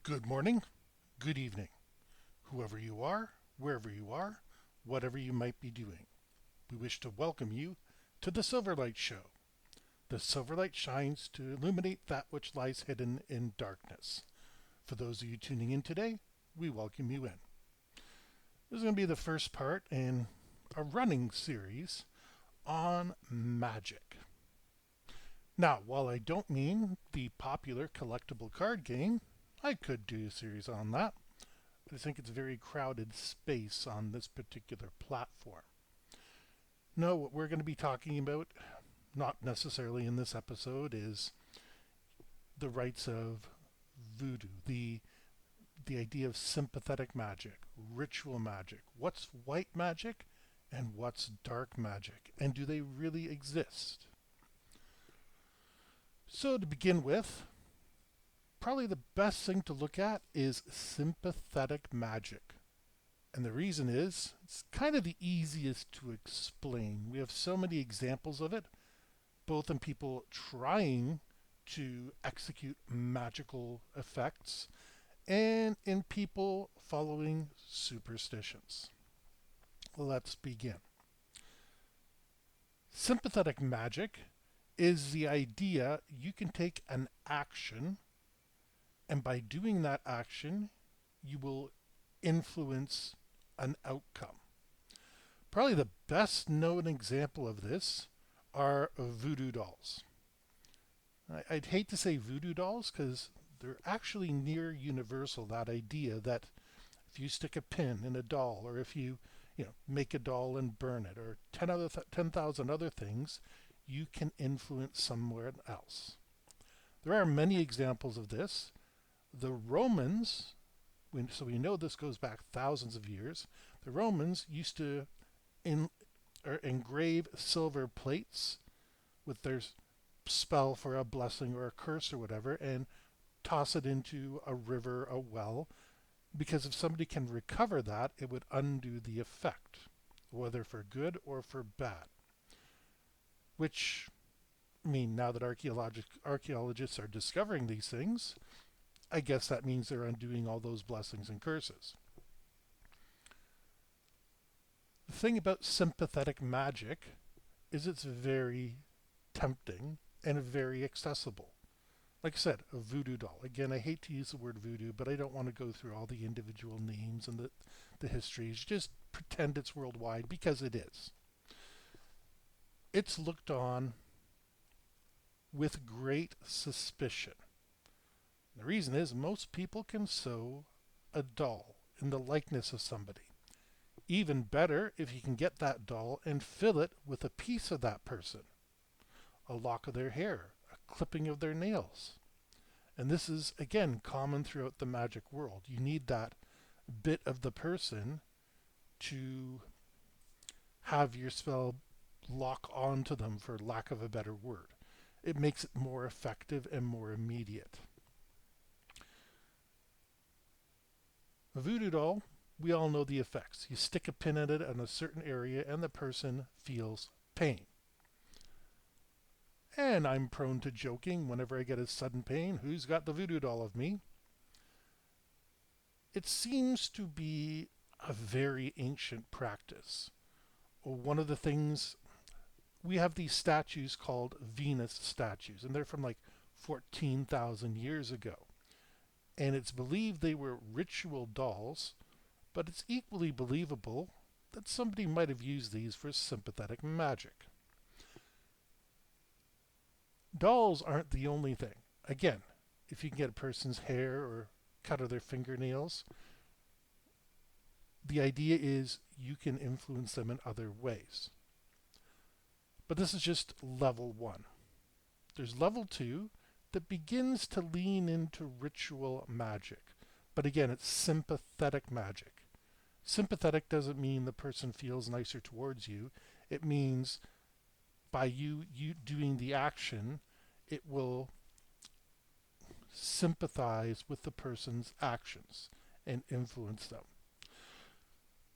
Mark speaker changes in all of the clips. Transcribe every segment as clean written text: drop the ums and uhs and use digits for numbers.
Speaker 1: Good morning, good evening, whoever you are, wherever you are, whatever you might be doing. We wish to welcome you to the Silverlight Show. The Silverlight shines to illuminate that which lies hidden in darkness. For those of you tuning in today, we welcome you in. This is going to be the first part in a running series on magic. Now, while I don't mean the popular collectible card game, I could do a series on that. I think it's a very crowded space on this particular platform. No, what we're going to be talking about, not necessarily in this episode, is the rights of voodoo, the idea of sympathetic magic, ritual magic. What's white magic and what's dark magic? And do they really exist? So to begin with, probably the best thing to look at is sympathetic magic. And the reason is, it's kind of the easiest to explain. We have so many examples of it, both in people trying to execute magical effects and in people following superstitions. Let's begin. Sympathetic magic is the idea you can take an action, and by doing that action, you will influence an outcome. Probably the best known example of this are voodoo dolls. I'd hate to say voodoo dolls because they're actually near universal, that idea that if you stick a pin in a doll, or if you make a doll and burn it, or 10,000 other things, you can influence somewhere else. There are many examples of this. The Romans, so we know this goes back thousands of years, the Romans used to engrave silver plates with their spell for a blessing or a curse or whatever and toss it into a river, a well, because if somebody can recover that, it would undo the effect, whether for good or for bad. Which, I mean, now that archaeologists are discovering these things, I guess that means they're undoing all those blessings and curses. The thing about sympathetic magic is it's very tempting and very accessible. Like I said, a voodoo doll. Again, I hate to use the word voodoo, but I don't want to go through all the individual names and the histories. Just pretend it's worldwide because it is. It's looked on with great suspicion. The reason is most people can sew a doll in the likeness of somebody. Even better if you can get that doll and fill it with a piece of that person, a lock of their hair, a clipping of their nails. And this is, again, common throughout the magic world. You need that bit of the person to have your spell lock onto them, for lack of a better word. It makes it more effective and more immediate. A voodoo doll, we all know the effects. You stick a pin in it in a certain area and the person feels pain. And I'm prone to joking whenever I get a sudden pain, who's got the voodoo doll of me? It seems to be a very ancient practice. One of the things, we have these statues called Venus statues, and they're from like 14,000 years ago. And it's believed they were ritual dolls, but it's equally believable that somebody might have used these for sympathetic magic. Dolls aren't the only thing. Again, if you can get a person's hair or cut of their fingernails, the idea is you can influence them in other ways. But this is just level 1. There's level 2 that begins to lean into ritual magic. But again, it's sympathetic magic. Sympathetic doesn't mean the person feels nicer towards you. It means by you doing the action, it will sympathize with the person's actions and influence them.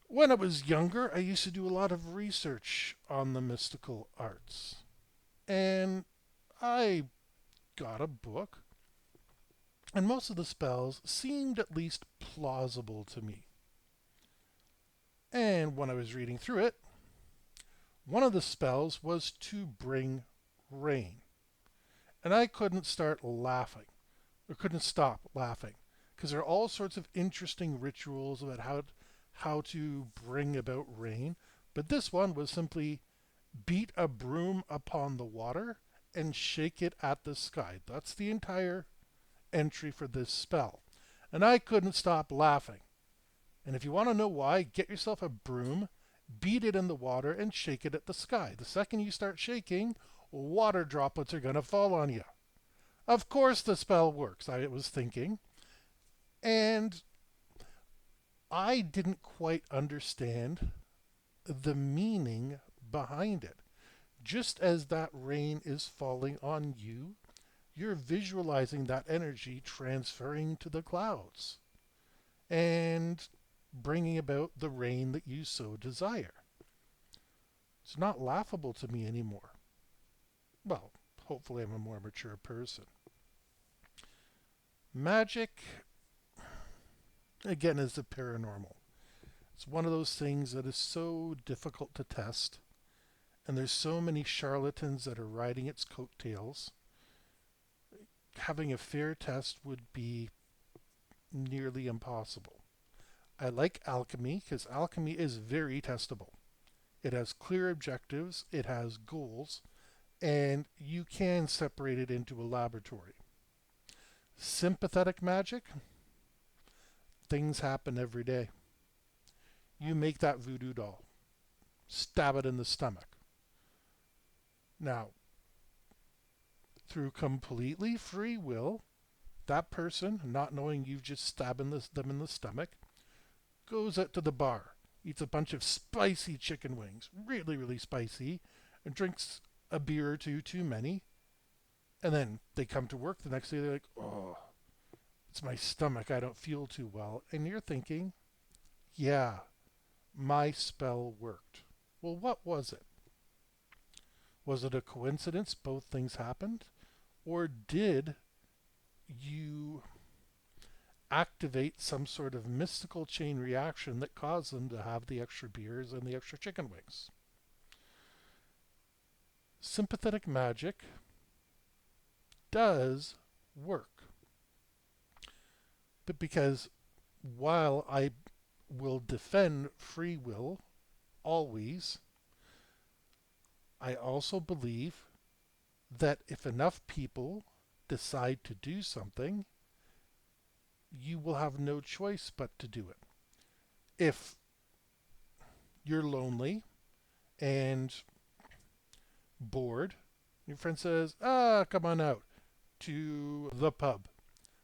Speaker 1: When I was younger, I used to do a lot of research on the mystical arts. And I got a book And most of the spells seemed at least plausible to me. And when I was reading through it, one of the spells was to bring rain. And I couldn't start laughing, or couldn't stop laughing, because there are all sorts of interesting rituals about how to bring about rain. But this one was simply beat a broom upon the water and shake it at the sky. That's the entire entry for this spell. And I couldn't stop laughing. And if you want to know why, get yourself a broom, beat it in the water, and shake it at the sky. The second you start shaking, water droplets are going to fall on you. Of course the spell works, I was thinking. And I didn't quite understand the meaning behind it. Just as that rain is falling on you, you're visualizing that energy transferring to the clouds and bringing about the rain that you so desire. It's not laughable to me anymore. Well, hopefully I'm a more mature person. Magic, again, is the paranormal. It's one of those things that is so difficult to test, and there's so many charlatans that are riding its coattails. Having a fair test would be nearly impossible. I like alchemy because alchemy is very testable. It has clear objectives, it has goals, and you can separate it into a laboratory. Sympathetic magic, things happen every day. You make that voodoo doll, stab it in the stomach. Now, through completely free will, that person, not knowing you've just stabbed them in the stomach, goes out to the bar, eats a bunch of spicy chicken wings, really, really spicy, and drinks a beer or two too many. And then they come to work the next day, they're like, oh, it's my stomach, I don't feel too well. And you're thinking, yeah, my spell worked. Well, what was it? Was it a coincidence both things happened? Or did you activate some sort of mystical chain reaction that caused them to have the extra beers and the extra chicken wings? Sympathetic magic does work. But because while I will defend free will always, I also believe that if enough people decide to do something, you will have no choice but to do it. If you're lonely and bored, your friend says, come on out to the pub.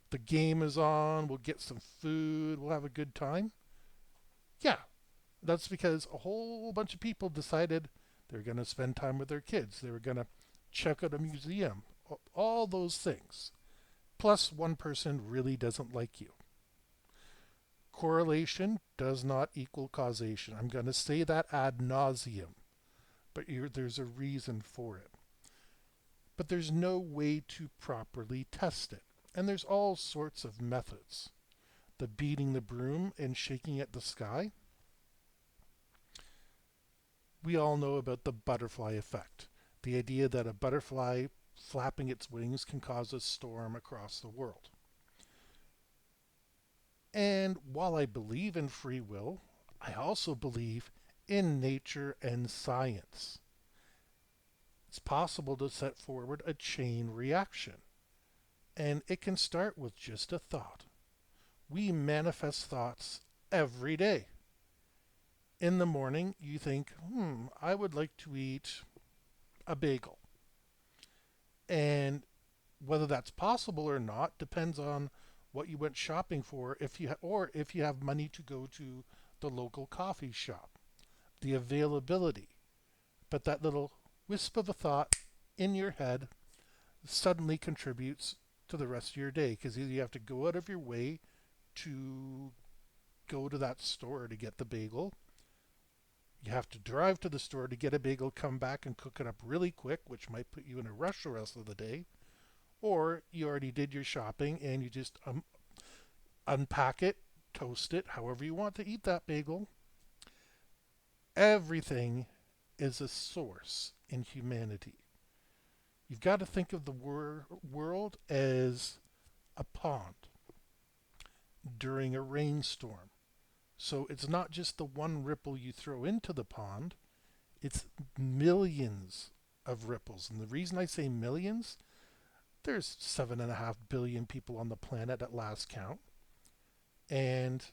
Speaker 1: The game is on, we'll get some food, we'll have a good time. Yeah, that's because a whole bunch of people decided they're going to spend time with their kids. They were going to check out a museum, all those things. Plus, one person really doesn't like you. Correlation does not equal causation. I'm going to say that ad nauseum, but there's a reason for it. But there's no way to properly test it. And there's all sorts of methods. The beating the broom and shaking at the sky. We all know about the butterfly effect. The idea that a butterfly flapping its wings can cause a storm across the world. And while I believe in free will, I also believe in nature and science. It's possible to set forward a chain reaction. And it can start with just a thought. We manifest thoughts every day. In the morning, you think, I would like to eat a bagel. And whether that's possible or not depends on what you went shopping for, or if you have money to go to the local coffee shop. The availability. But that little wisp of a thought in your head suddenly contributes to the rest of your day, because either you have to go out of your way to go to that store to get the bagel, you have to drive to the store to get a bagel, come back and cook it up really quick, which might put you in a rush the rest of the day, Or you already did your shopping and you just unpack it, toast it, however you want to eat that bagel. Everything is a source in humanity. You've got to think of the world as a pond during a rainstorm. So it's not just the one ripple you throw into the pond, it's millions of ripples. And the reason I say millions, there's 7.5 billion people on the planet at last count. And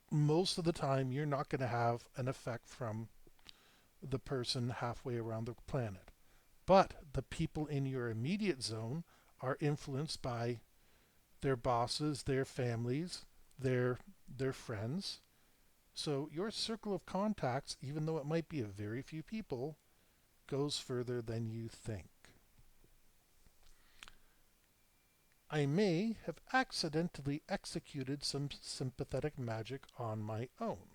Speaker 1: most of the time, you're not going to have an effect from the person halfway around the planet. But the people in your immediate zone are influenced by their bosses, their families, their their friends. So your circle of contacts, even though it might be a very few people, goes further than you think. I may have accidentally executed some sympathetic magic on my own.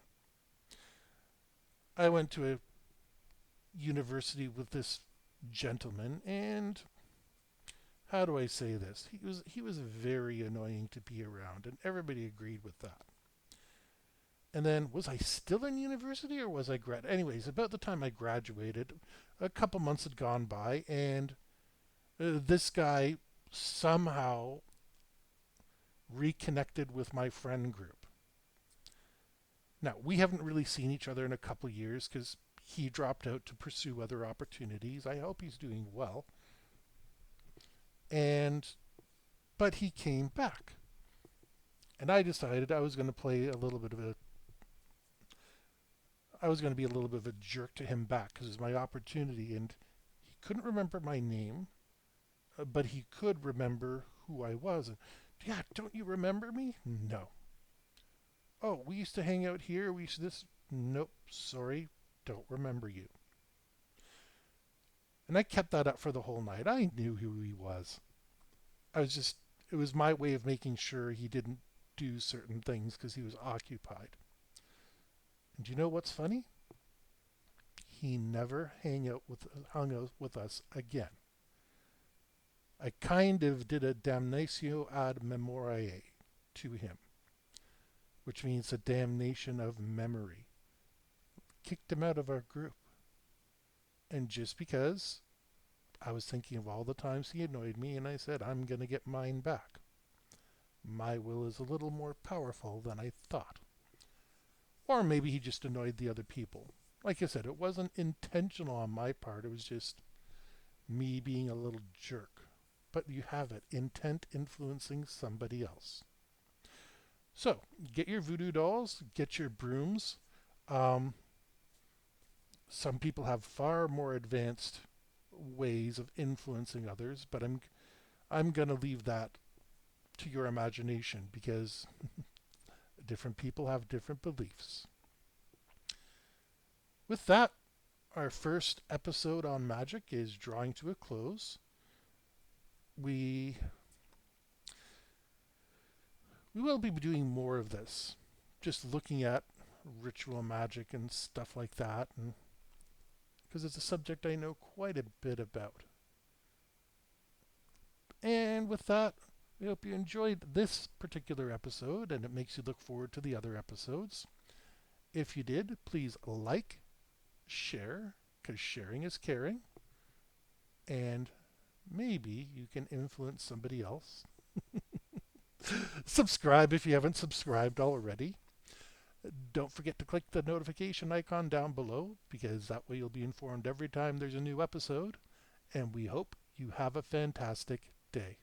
Speaker 1: I went to a university with this gentleman, and how do I say this? He was very annoying to be around, and everybody agreed with that. And then, was I still in university or was I grad? Anyways, about the time I graduated, a couple months had gone by, and this guy somehow reconnected with my friend group. Now, we haven't really seen each other in a couple years because he dropped out to pursue other opportunities. I hope he's doing well. And but he came back. And I decided I was going to play a little bit of a I was going to be a little bit of a jerk to him back because it was my opportunity, and he couldn't remember my name, but he could remember who I was. And, yeah, don't you remember me? No. Oh, we used to hang out here. We used to this. Nope, sorry, don't remember you. And I kept that up for the whole night. I knew who he was. It was my way of making sure he didn't do certain things because he was occupied. And do you know what's funny? He never hung out with us again. I kind of did a damnatio ad memoriae to him, which means a damnation of memory. Kicked him out of our group. And just because I was thinking of all the times he annoyed me, and I said, I'm going to get mine back. My will is a little more powerful than I thought. Or maybe he just annoyed the other people. Like I said, it wasn't intentional on my part. It was just me being a little jerk. But you have it, intent influencing somebody else. So, get your voodoo dolls, get your brooms. Um, some people have far more advanced ways of influencing others, but I'm going to leave that to your imagination because different people have different beliefs. With that, our first episode on magic is drawing to a close. We will be doing more of this, just looking at ritual magic and stuff like that, and because it's a subject I know quite a bit about. And with that, we hope you enjoyed this particular episode and it makes you look forward to the other episodes. If you did, please like, share, because sharing is caring, and maybe you can influence somebody else. Subscribe if you haven't subscribed already. Don't forget to click the notification icon down below because that way you'll be informed every time there's a new episode. And we hope you have a fantastic day.